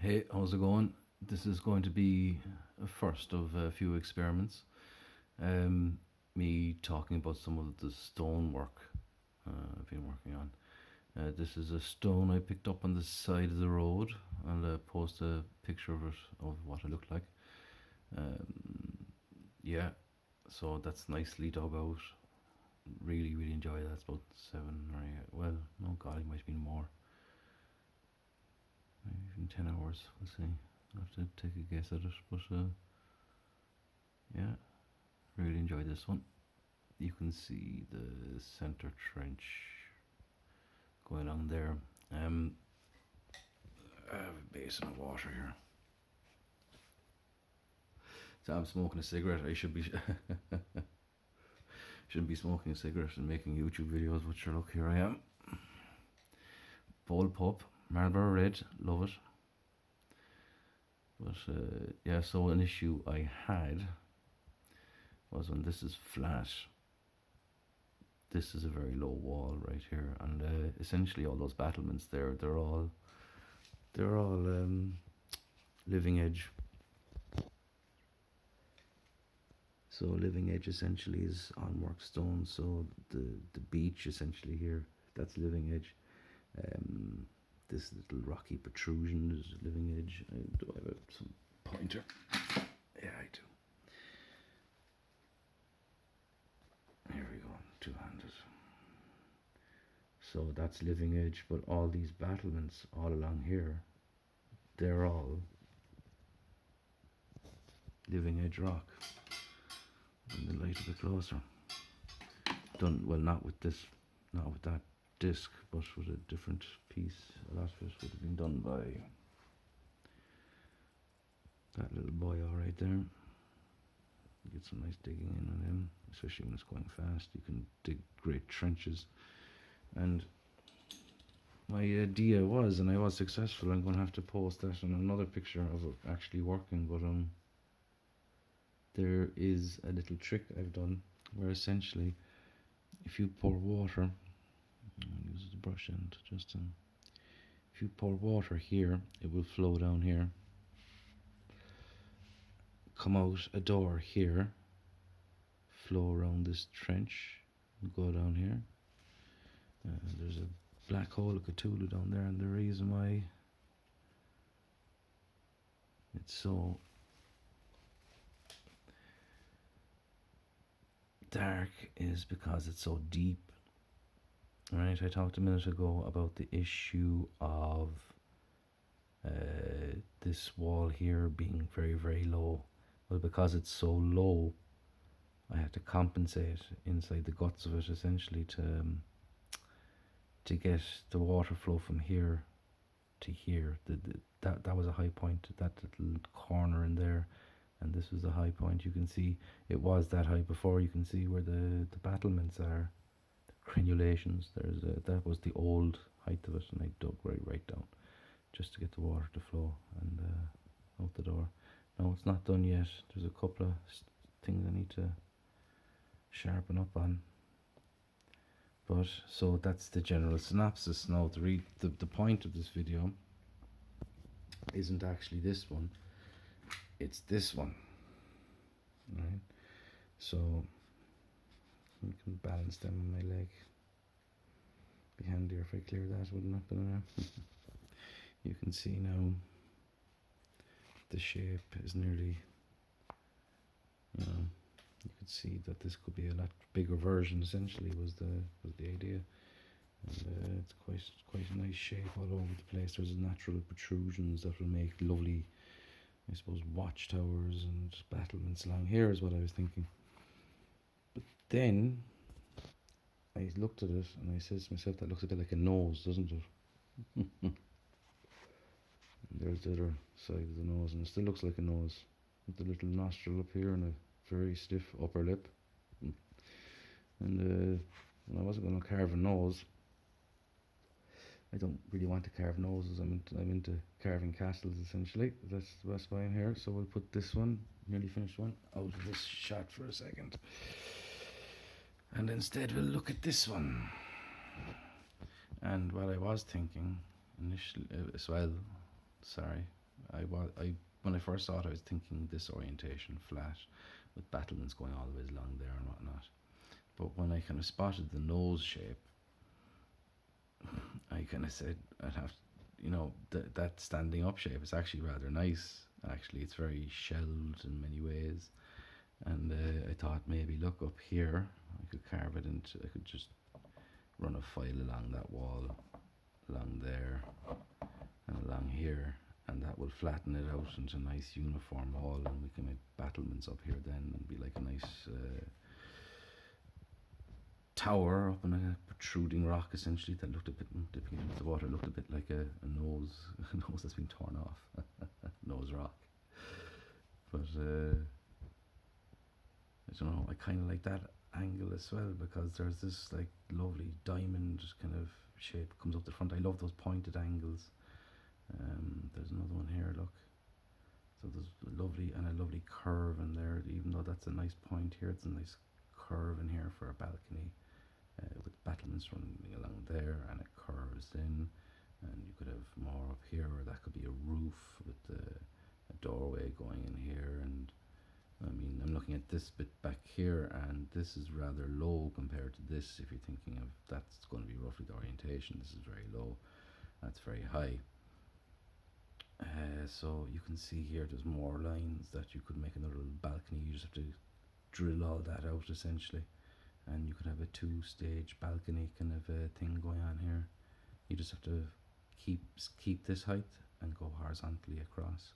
Hey, how's it going? This is going to be a first of a few experiments. Um, Me talking about some of the stonework I've been working on. This is a stone I picked up on the side of the road. I'll post a picture of it, of what it looked like. Um, yeah, so that's nicely dug out. Really, really enjoy that. It's about 7 or 8. Well, no, God, it might have been more. Maybe even 10 hours. We'll see. I'll have to take a guess at it, but yeah, really enjoyed this one. You can see the center trench going on there. I have a basin of water here. So I'm smoking a cigarette. I should be shouldn't be smoking a cigarette and making YouTube videos, but sure, look, here I am. Bold Pup, Marlboro Red, love it. But yeah, so an issue I had was when this is flat. This is a very low wall right here, and essentially all those battlements there, they're all living edge. So living edge essentially is on work stone. So the beach essentially here, that's living edge. This little rocky protrusion is living edge. Do I have some pointer? Yeah, I do. Here we go, two-handed. So that's living edge, but all these battlements all along here, they're all living edge rock. Bring the light a bit closer. Done well, not with that disc, but with a different piece. A lot of it would have been done by that little boy all right there. Get some nice digging in on him, especially when it's going fast. You can dig great trenches. And my idea was, and I was successful, I'm going to have to post that on another picture of it actually working, but there is a little trick I've done where essentially if you pour water, I'll use the brush end just if you pour water here, it will flow down here, come out a door here, flow around this trench, and go down here. There's a black hole of Cthulhu down there, and the reason why it's so dark is because it's so deep. Right, I talked a minute ago about the issue of this wall here being very, very low. Well, because it's so low, I had to compensate inside the guts of it essentially to get the water flow from here to here. That was a high point, that little corner in there, and this was the high point. You can see it was that high before. You can see where the battlements are, the crenulations. That was the old height of it, and I dug right down just to get the water to flow and out the door. No, it's not done yet. There's a couple of things I need to sharpen up on. But so that's the general synopsis. Now the point of this video isn't actually this one, it's this one, right? So I can balance them on my leg. Be handier if I clear that, wouldn't it? But you can see now the shape is nearly, you could see that this could be a lot bigger version. Essentially, was the idea, and it's quite a nice shape all over the place. There's natural protrusions that will make lovely, I suppose, watchtowers and battlements along here is what I was thinking. But then I looked at it and I said to myself, that looks a bit like a nose, doesn't it? And there's the other side of the nose, and it still looks like a nose with the little nostril up here and a very stiff upper lip. And I wasn't going to carve a nose. I don't really want to carve noses. I'm into carving castles essentially. That's why I'm here. So we'll put this one, nearly finished one, out of this shot for a second, and instead we'll look at this one. And what I was thinking initially as well, sorry, I when I first saw it, I was thinking this orientation flat, with battlements going all the way along there and whatnot. But when I kind of spotted the nose shape, I kind of said I'd have, that standing up shape is actually rather nice. Actually, it's very shelved in many ways, and I thought maybe look up here, I could carve it into. I could just run a file along that wall, along there, and along here, and that will flatten it out into a nice uniform wall, and we can make battlements up here then, and be like a nice tower up on a protruding rock, essentially, that looked a bit, dipping into the water, looked a bit like a nose, a nose that's been torn off, nose rock. But I don't know, I kind of like that angle as well, because there's this like lovely diamond kind of shape comes up the front. I love those pointed angles. There's another one here, look. So there's a lovely curve in there, even though that's a nice point here, it's a nice curve in here for a balcony, with battlements running along there, and it curves in, and you could have more up here, or that could be a roof with a doorway going in here. And I mean, I'm looking at this bit back here, and this is rather low compared to this. If you're thinking of that's going to be roughly the orientation, this is very low, that's very high. So you can see here there's more lines that you could make another little balcony. You just have to drill all that out essentially, and you could have a two-stage balcony kind of thing going on here. You just have to keep this height and go horizontally across.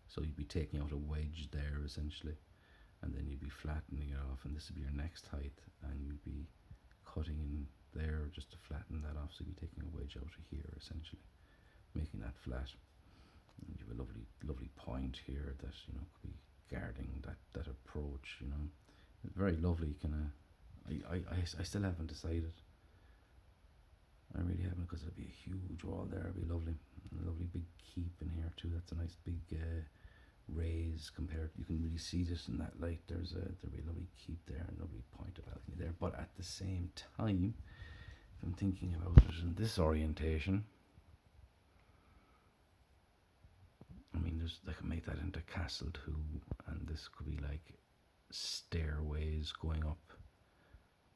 So you'd be taking out a wedge there essentially, and then you'd be flattening it off, and this would be your next height, and you'd be cutting in there just to flatten that off. So you'd be taking a wedge out of here essentially, making that flat. And you have a lovely point here that could be guarding that approach. It's very lovely. Kind of, I still haven't decided. I really haven't, because it'd be a huge wall there. It'd be lovely, a lovely big keep in here too. That's a nice big raise compared. You can really see this in that light. There'll be a lovely keep there and a lovely point of balcony there. But at the same time, if I'm thinking about it in this orientation, I mean, I can make that into castle too, and this could be like stairways going up,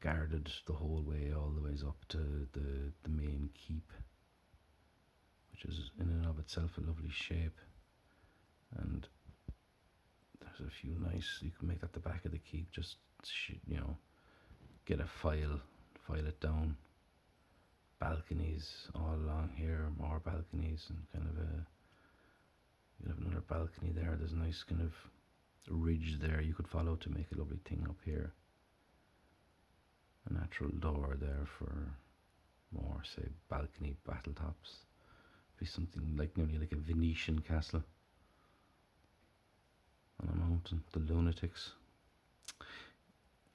guarded the whole way, all the ways up to the main keep, which is in and of itself a lovely shape. And there's a few nice, you can make that the back of the keep, just get a file it down. Balconies all along here, more balconies, and kind of you have another balcony there. There's a nice kind of ridge there you could follow to make a lovely thing up here. A natural door there for more, say, balcony battle tops. Be something like nearly like a Venetian castle on a mountain. The lunatics.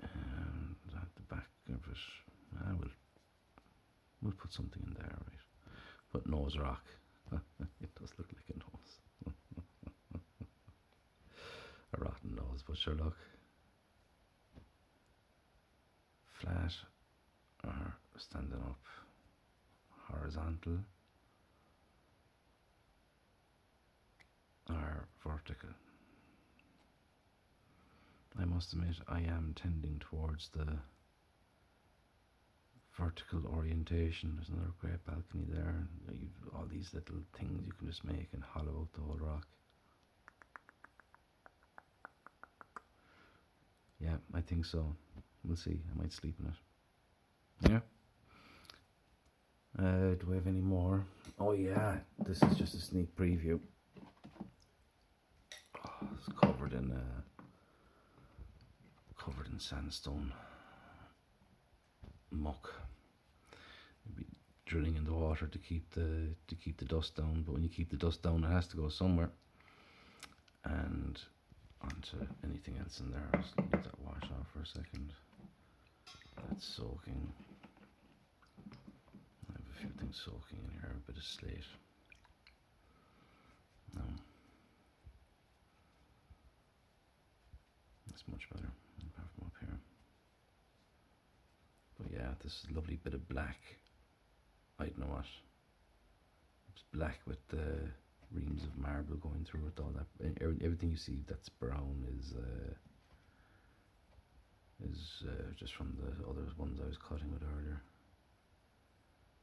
And at the back of it, we'll put something in there, right? Put nose rock. It does look like a nose. A rotten nose, but sure, look. Flat or standing up, horizontal or vertical. I must admit, I am tending towards the vertical orientation. There's another great balcony there, and you've all these little things you can just make and hollow out the whole rock. Yeah, I think so. We'll see. I might sleep in it. Yeah. Do we have any more? Oh yeah, this is just a sneak preview. Oh, it's covered in sandstone muck. You'd be drilling in the water to keep the dust down. But when you keep the dust down, it has to go somewhere. And onto anything else in there. I'll just leave that wash off for a second. That's soaking. I have a few things soaking in here. A bit of slate. No. That's much better, apart from up here. But yeah, this lovely bit of black. I don't know what. It's black with the reams of marble going through it. All that, everything you see that's brown is just from the other ones I was cutting with earlier.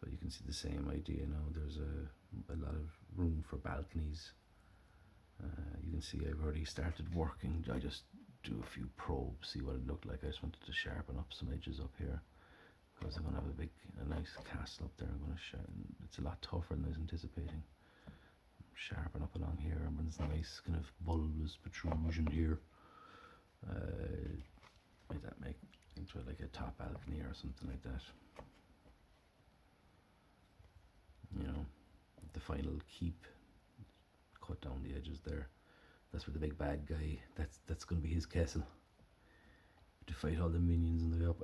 But you can see the same idea now. There's a lot of room for balconies. You can see I've already started working. I just do a few probes, see what it looked like. I just wanted to sharpen up some edges up here because I'm going to have a nice castle up there. I'm going to it's a lot tougher than I was anticipating. Sharpen up along here, and there's a nice kind of bulbous protrusion here. Might that make into like a top balcony or something like that. You know, the final keep. Cut down the edges there. That's where the big bad guy. That's going to be his castle. To fight all the minions in the way up.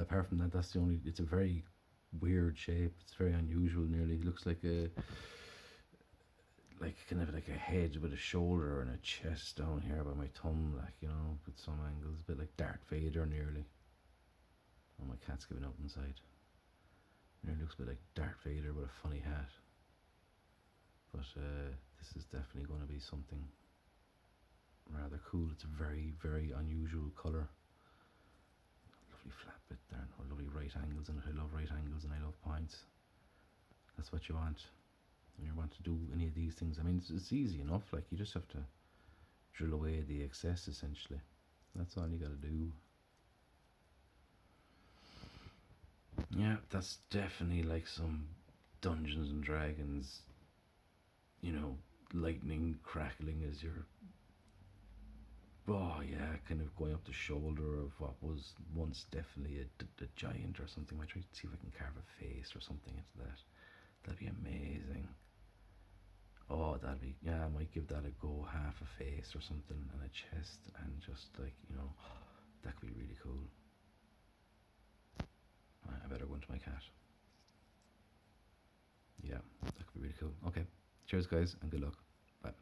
Apart from that, that's the only. It's a very weird shape. It's very unusual. Nearly it looks like kind of like a head with a shoulder and a chest down here by my thumb, like, you know, with some angles, a bit like Darth Vader nearly. Oh, my cat's giving out inside. Nearly looks a bit like Darth Vader with a funny hat. But this is definitely going to be something rather cool. It's a very, very unusual colour. Lovely flat bit there, and lovely right angles in it. I love right angles and I love points. That's what you want when you want to do any of these things. I mean, it's easy enough. Like, you just have to drill away the excess, essentially. That's all you got to do. Yeah, that's definitely like some Dungeons and Dragons, you know, lightning crackling as you're, oh yeah, kind of going up the shoulder of what was once definitely a giant or something. I might try to see if I can carve a face or something into that. That'd be amazing. Oh, that'd be, yeah, I might give that a go, half a face or something, and a chest, and just like, you know, that could be really cool. I better go into my cat. Yeah, that could be really cool. Okay, cheers guys, and good luck. Bye.